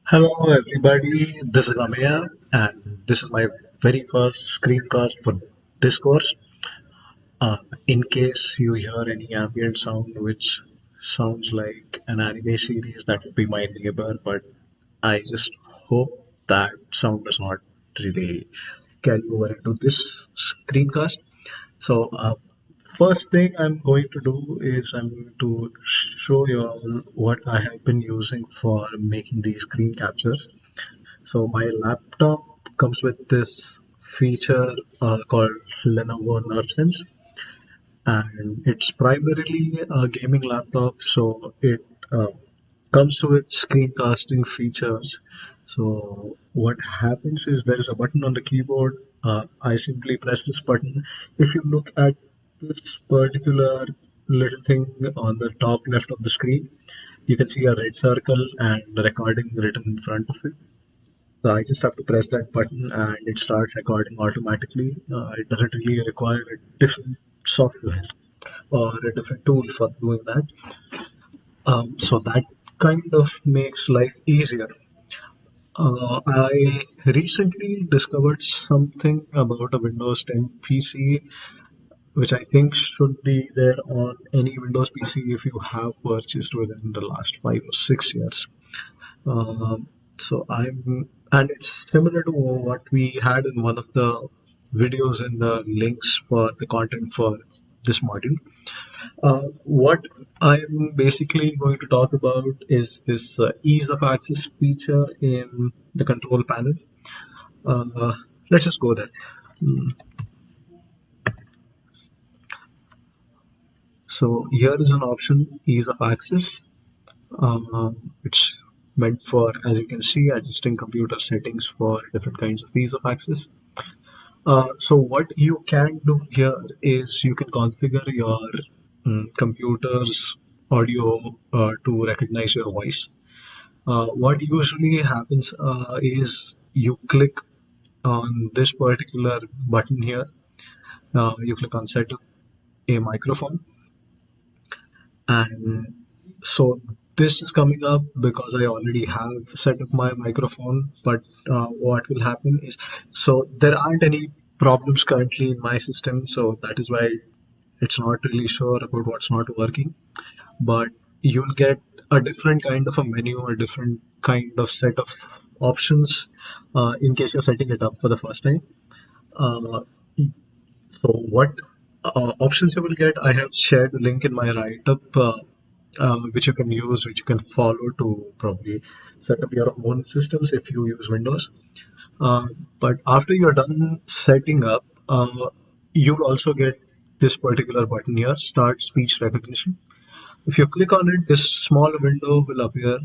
Hello, everybody. This is Amir, and this is my very first screencast for this course. In case you hear any ambient sound which sounds like an anime series, that would be my neighbor, but I just hope that sound does not really carry over into this screencast. So, first thing I'm going to do is I'm going to show you all what I have been using for making these screen captures. So my laptop comes with this feature called Lenovo NerveSense, and it's primarily a gaming laptop, so it comes with screencasting features. So what happens is there is a button on the keyboard. I simply press this button. If you look at this particular little thing on the top left of the screen, you can see a red circle and the recording written in front of it. So I just have to press that button and it starts recording automatically. It doesn't really require a different software or a different tool for doing that. So that kind of makes life easier. I recently discovered something about a Windows 10 PC, which I think should be there on any Windows PC if you have purchased within the last 5 or 6 years. So and it's similar to what we had in one of the videos in the links for the content for this module. What I'm basically going to talk about is this ease of access feature in the control panel. Uh, let's just go there. Mm, So here is an option, ease of access. It's meant for, as you can see, adjusting computer settings for different kinds of ease of access. So what you can do here is you can configure your computer's audio to recognize your voice. What usually happens is you click on this particular button here. You click on set up a microphone, and so this is coming up because I already have set up my microphone. But what will happen is, so there aren't any problems currently in my system, so that is why it's not really sure about what's not working. But you'll get a different kind of a menu, a different kind of set of options in case you're setting it up for the first time. Uh, so what options you will get, I have shared the link in my write-up, which you can use, which you can follow to probably set up your own systems if you use Windows. Uh, but after you're done setting up, you'll also get this particular button here, Start Speech Recognition. If you click on it, this small window will appear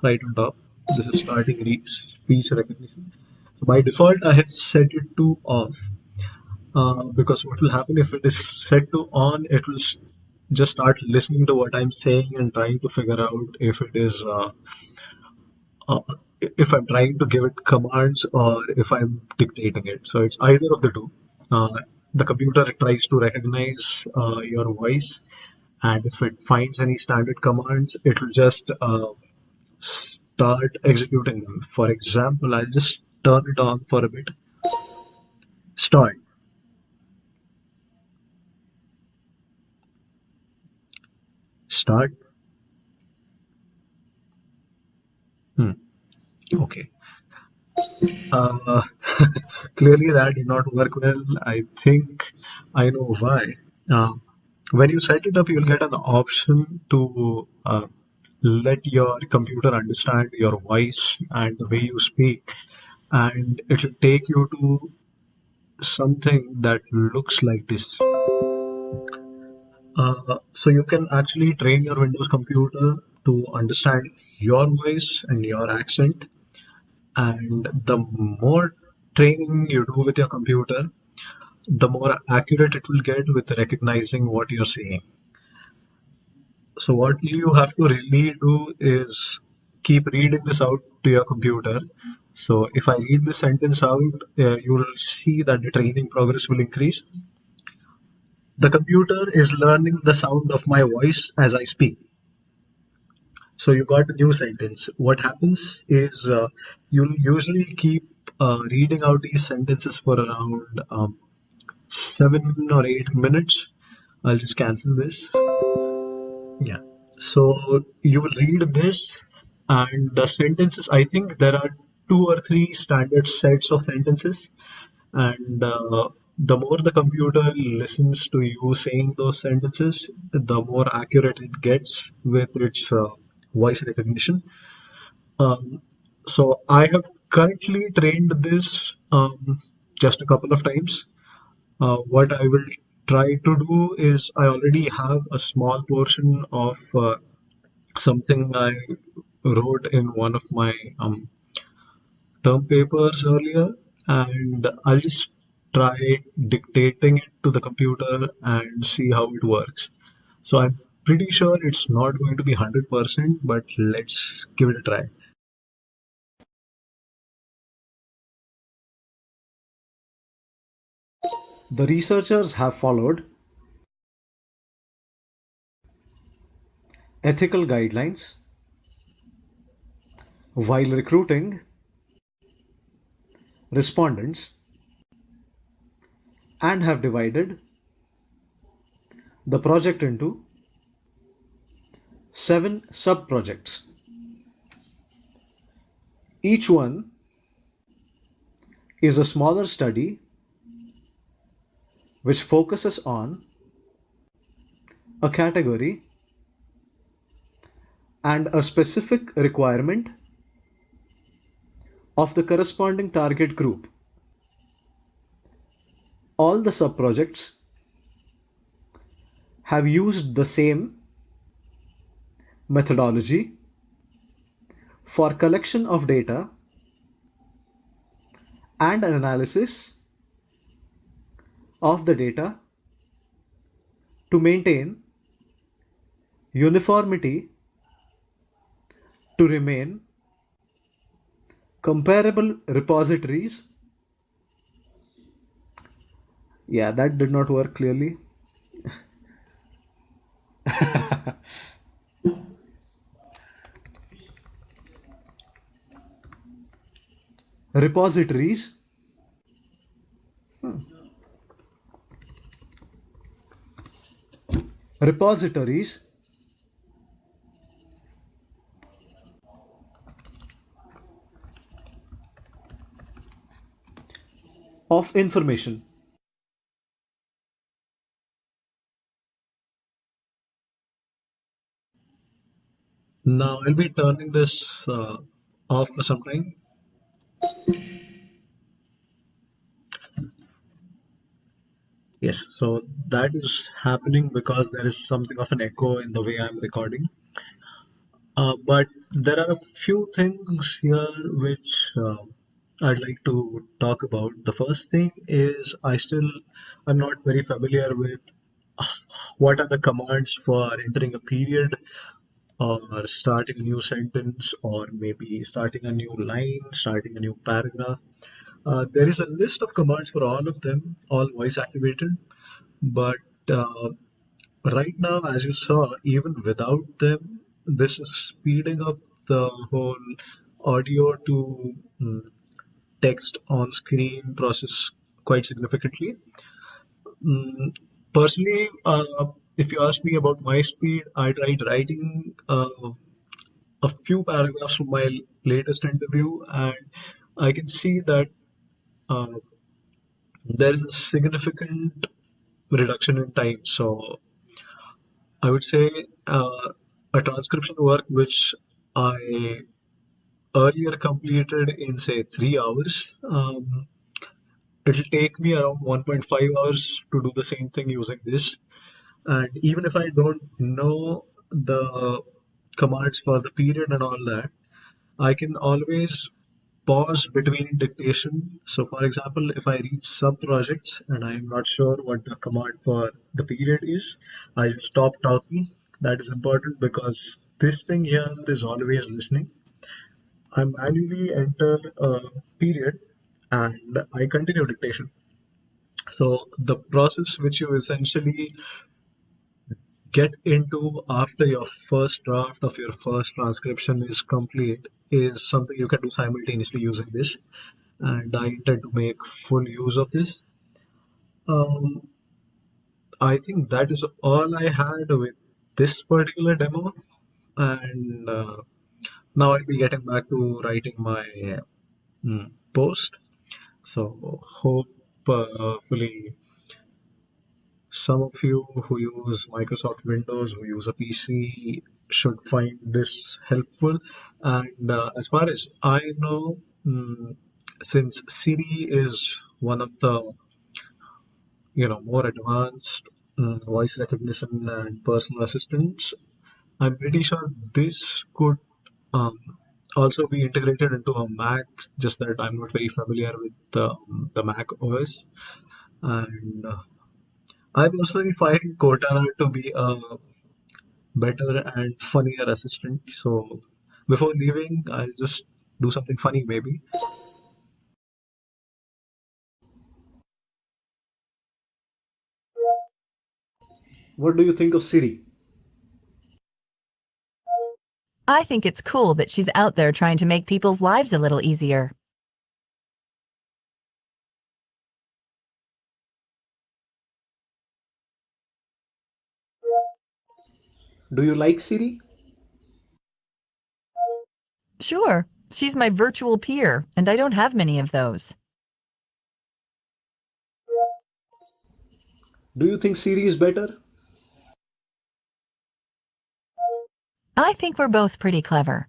right on top. This is starting speech recognition. So by default, I have set it to off because what will happen if it is set to on, it will just start listening to what I'm saying and trying to figure out if it is uh, if I'm trying to give it commands or if I'm dictating it. So it's either of the two. The computer tries to recognize your voice, and if it finds any standard commands, it will just start executing them. For example, I'll just turn it on for a bit. Start, start. Hmm. Okay. Uh, Clearly, that did not work well. I think I know why. Uh, when you set it up, you'll get an option to let your computer understand your voice and the way you speak, and it will take you to something that looks like this. So you can actually train your Windows computer to understand your voice and your accent. And the more training you do with your computer, the more accurate it will get with recognizing what you're saying. So what you have to really do is keep reading this out to your computer. So if I read this sentence out, you'll see that the training progress will increase. The computer is learning the sound of my voice as I speak. So you got a new sentence. What happens is you'll usually keep reading out these sentences for around 7 or 8 minutes. I'll just cancel this. Yeah. So you will read this and the sentences. I think there are 2 or 3 standard sets of sentences, and the more the computer listens to you saying those sentences, the more accurate it gets with its voice recognition. Um, so I have currently trained this just a couple of times. What I will try to do is I already have a small portion of something I wrote in one of my term papers earlier, and I'll just try dictating it to the computer and see how it works. So I'm pretty sure it's not going to be 100%, but let's give it a try. The researchers have followed ethical guidelines while recruiting respondents and have divided the project into 7 sub-projects. Each one is a smaller study which focuses on a category and a specific requirement of the corresponding target group. All the sub-projects have used the same methodology for collection of data and an analysis of the data to maintain uniformity to remain comparable repositories. Yeah, that did not work clearly. Repositories repositories of information. Now I'll be turning this off for some time. Yes, so that is happening because there is something of an echo in the way I'm recording. But there are a few things here which I'd like to talk about. The first thing is I'm not very familiar with what are the commands for entering a period or starting a new sentence or maybe starting a new line, starting a new paragraph. There is a list of commands for all of them, all voice activated, but uh, right now, as you saw, even without them, this is speeding up the whole audio to text on screen process quite significantly. Mm, Personally, if you ask me about my speed, I tried writing a few paragraphs from my latest interview, and I can see that uh, there is a significant reduction in time. So I would say a transcription work which I earlier completed in say 3 hours. It'll take me around 1.5 hours to do the same thing using this. And even if I don't know the commands for the period and all that, I can always pause between dictation. So, for example, if I reach sub projects and I'm not sure what the command for the period is, I just stop talking. That is important because this thing here is always listening. I manually enter a period and I continue dictation. So, the process which you essentially get into after your first draft of your first transcription is complete is something you can do simultaneously using this, and I intend to make full use of this. Um, I think that is all I had with this particular demo, and now I'll be getting back to writing my post. So hopefully some of you who use Microsoft Windows, who use a PC, should find this helpful. And as far as I know, since Siri is one of the more advanced voice recognition and personal assistants, I'm pretty sure this could um, also be integrated into a Mac. Just that I'm not very familiar with the Mac OS, and I personally find Cortana to be a better and funnier assistant. So before leaving, I'll just do something funny maybe. What do you think of Siri? I think it's cool that she's out there trying to make people's lives a little easier. Do you like Siri? Sure, she's my virtual peer, and I don't have many of those. Do you think Siri is better? I think we're both pretty clever.